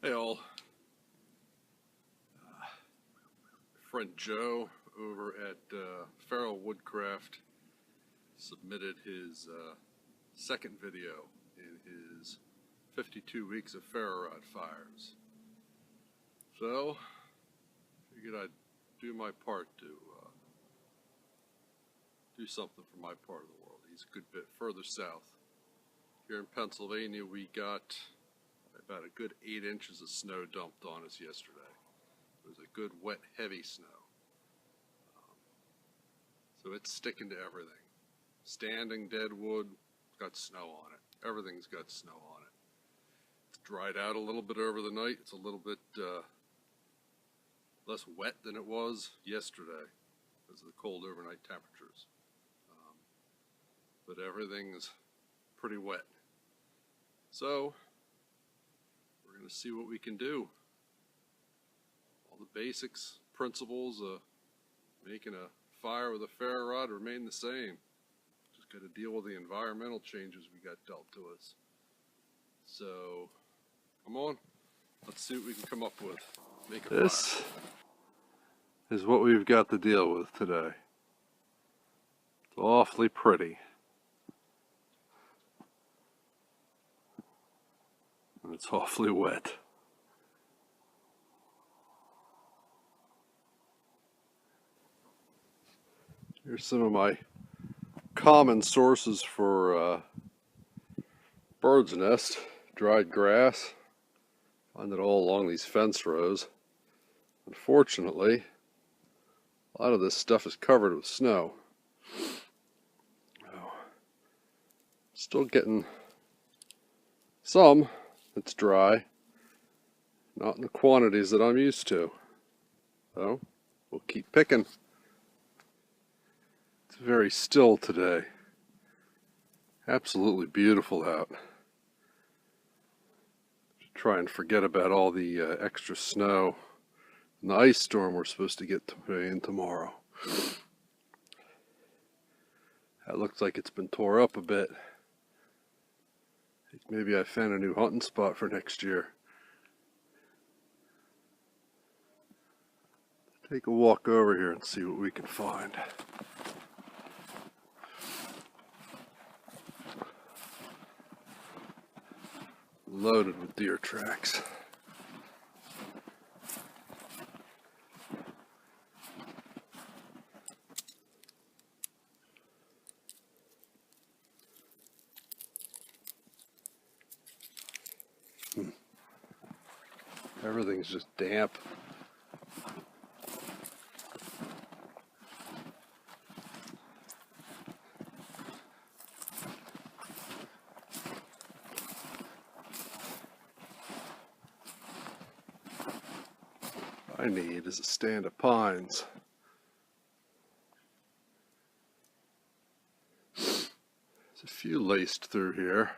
Hey all, friend Joe over at Ferro Woodcraft submitted his second video in his 52 weeks of ferro rod fires. So, figured I'd do my part to do something for my part of the world. He's a good bit further south. Here in Pennsylvania we got about a good 8 inches of snow dumped on us yesterday. It was a good wet heavy snow. So it's sticking to everything. Standing dead wood, got snow on it. Everything's got snow on it. It's dried out a little bit over the night. It's a little bit less wet than it was yesterday because of the cold overnight temperatures. But everything's pretty wet. So we're going to see what we can do. All the basics, principles of making a fire with a ferro rod remain the same. Just got to deal with the environmental changes we got dealt to us. So, come on, let's see what we can come up with. Make a fire. This is what we've got to deal with today. It's awfully pretty. And it's awfully wet. Here's some of my common sources for bird's nest. Dried grass. Find it all along these fence rows. Unfortunately, a lot of this stuff is covered with snow. Oh, still getting some that's dry, not in the quantities that I'm used to. So, we'll keep picking. It's very still today. Absolutely beautiful out. Try and forget about all the extra snow and the ice storm we're supposed to get in tomorrow. That looks like it's been tore up a bit. Maybe I found a new hunting spot for next year. Take a walk over here and see what we can find. Loaded with deer tracks. Everything's just damp. What I need is a stand of pines. There's a few laced through here.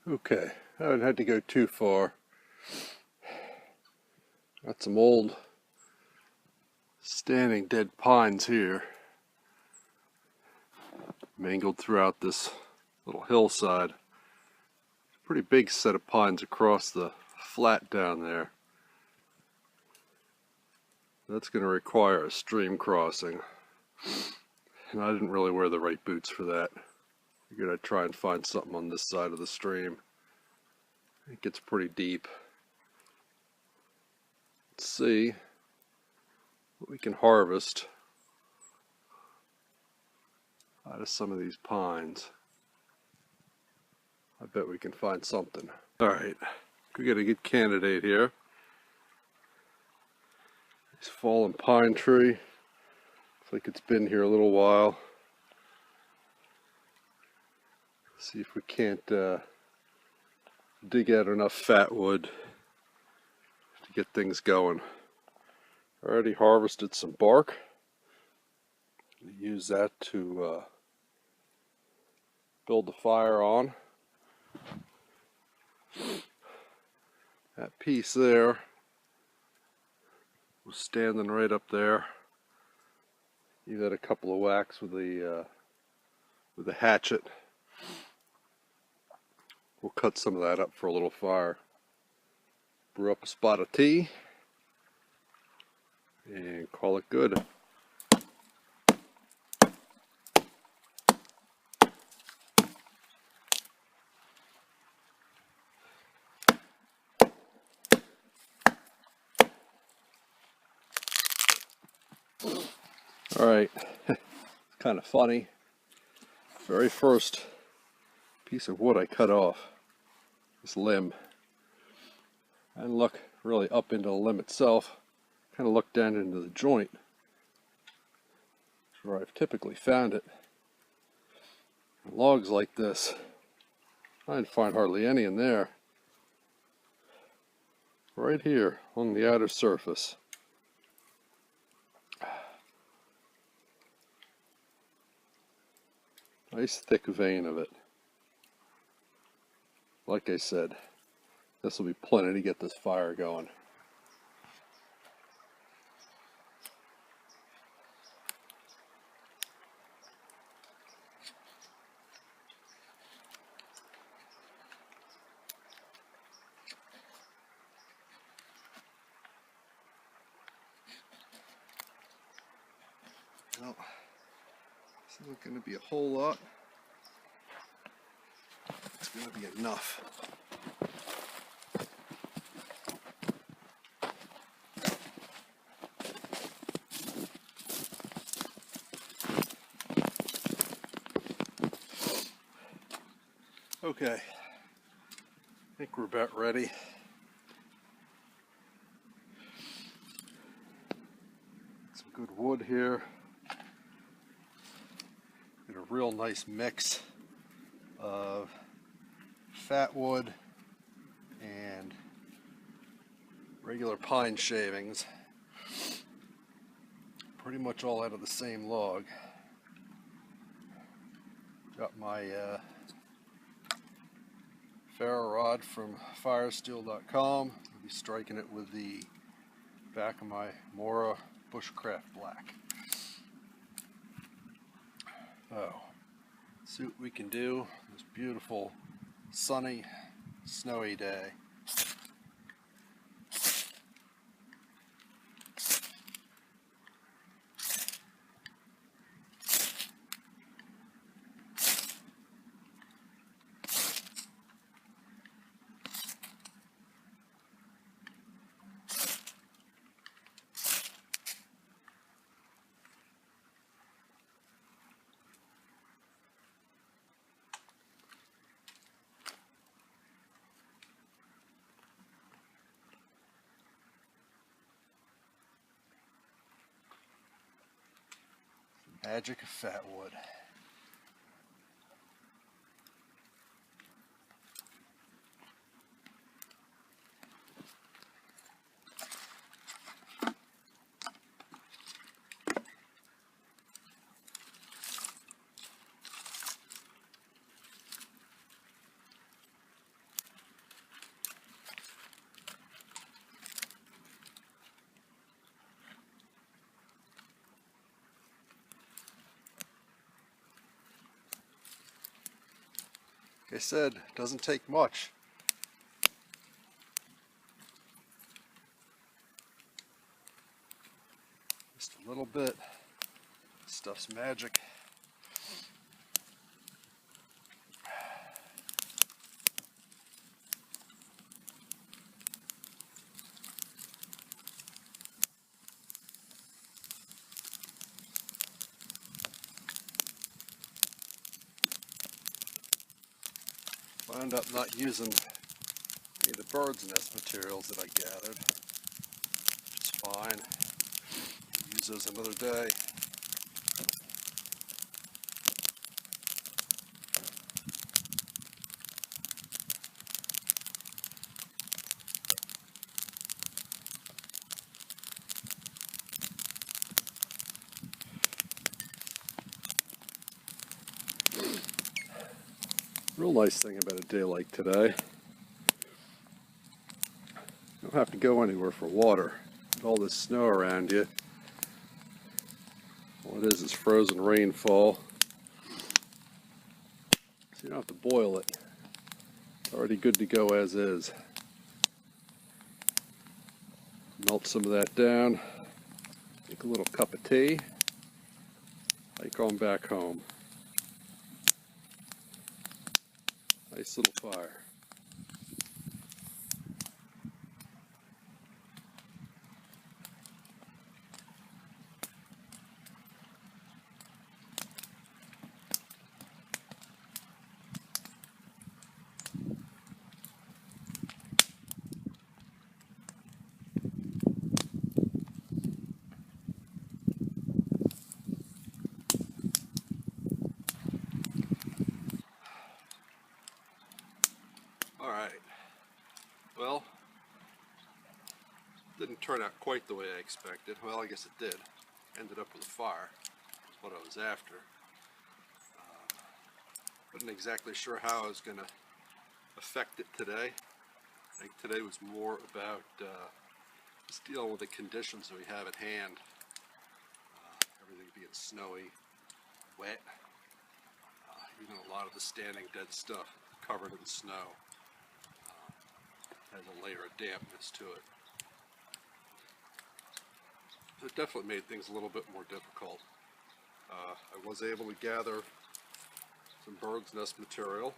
Okay, I haven't had to go too far. Got some old standing dead pines here, mangled throughout this little hillside. Pretty big set of pines across the flat down there. That's going to require a stream crossing, and I didn't really wear the right boots for that. Figured I'd try and find something on this side of the stream. It gets pretty deep. Let's see what we can harvest out of some of these pines. I bet we can find something. Alright, we got a good candidate here. This fallen pine tree. Looks like it's been here a little while. See if we can't dig out enough fatwood to get things going. Already harvested some bark. Use that to build the fire on. That piece there was standing right up there. You got a couple of whacks with the hatchet. We'll cut some of that up for a little fire. Brew up a spot of tea and call it good. Alright, it's kind of funny. Very first piece of wood I cut off, this limb, and look really up into the limb itself, kind of look down into the joint, where I've typically found it. Logs like this, I didn't find hardly any in there. Right here on the outer surface. Nice thick vein of it. Like I said, this will be plenty to get this fire going. Well, this isn't going to be a whole lot. It's going to be enough. Okay, I think we're about ready. Some good wood here. Get a real nice mix of fatwood and regular pine shavings. Pretty much all out of the same log. Got my ferro rod from firesteel.com. I'll be striking it with the back of my Mora Bushcraft Black. Oh, see what we can do this beautiful sunny snowy day. Magic of fatwood. Like I said, it doesn't take much. Just a little bit. Stuff's magic. I end up not using any of the bird's nest materials that I gathered, which is fine. Use those another day. Real nice thing about a day like today, you don't have to go anywhere for water. With all this snow around you, all it is frozen rainfall. So you don't have to boil it. Already good to go as is. Melt some of that down. Make a little cup of tea. Like on back home. Nice little fire. Alright, well, didn't turn out quite the way I expected. Well, I guess it did. Ended up with a fire, is what I was after. Wasn't exactly sure how I was going to affect it today. I think today was more about just dealing with the conditions that we have at hand. Everything being snowy, wet, even a lot of the standing dead stuff covered in snow. Has a layer of dampness to it. So it definitely made things a little bit more difficult. I was able to gather some bird's nest material,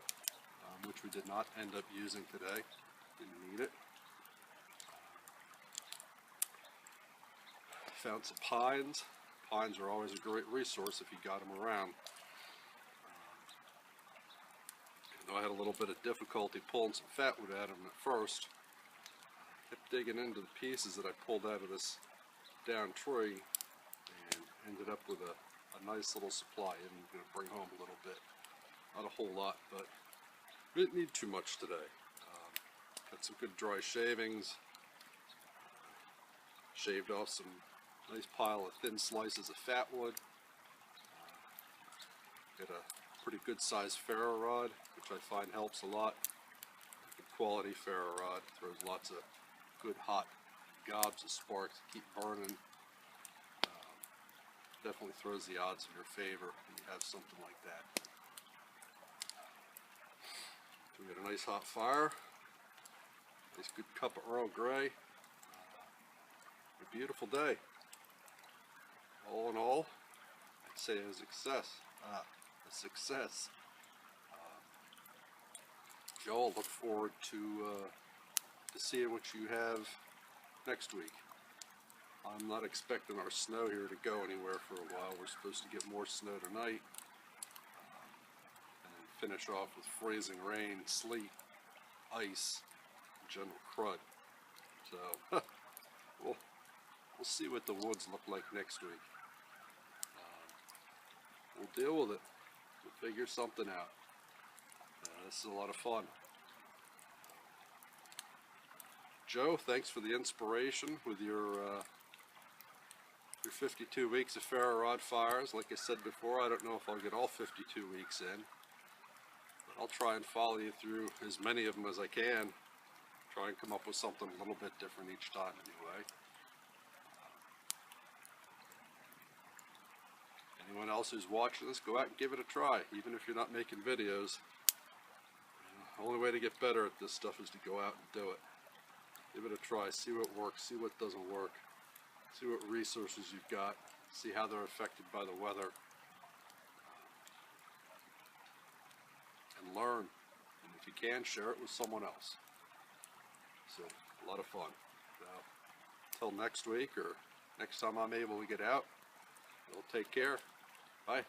which we did not end up using today. Didn't need it. Found some pines. Pines are always a great resource if you got them around. I had a little bit of difficulty pulling some fatwood out of them at first. Kept digging into the pieces that I pulled out of this down tree and ended up with a nice little supply. I'm going to bring home a little bit. Not a whole lot, but we didn't need too much today. Got some good dry shavings. Shaved off some nice pile of thin slices of fatwood. Got a pretty good sized ferro rod, which I find helps a lot. Good quality ferro rod, throws lots of good hot gobs of sparks to keep burning. Definitely throws the odds in your favor when you have something like that. So we got a nice hot fire, nice good cup of Earl Grey. A beautiful day. All in all, I'd say a success. A success. Joe, look forward to seeing what you have next week. I'm not expecting our snow here to go anywhere for a while. We're supposed to get more snow tonight and finish off with freezing rain, sleet, ice, and general crud. So we'll see what the woods look like next week. We'll deal with it. We'll figure something out. This is a lot of fun. Joe, thanks for the inspiration with your 52 weeks of ferro rod fires. Like I said before, I don't know if I'll get all 52 weeks in, but I'll try and follow you through as many of them as I can. Try and come up with something a little bit different each time anyway. Anyone else who's watching this, go out and give it a try, even if you're not making videos. The only way to get better at this stuff is to go out and do it. Give it a try, see what works, see what doesn't work, see what resources you've got, see how they're affected by the weather, and learn. And if you can, share it with someone else. So, a lot of fun. So, until next week or next time I'm able to get out, you'll take care. Bye.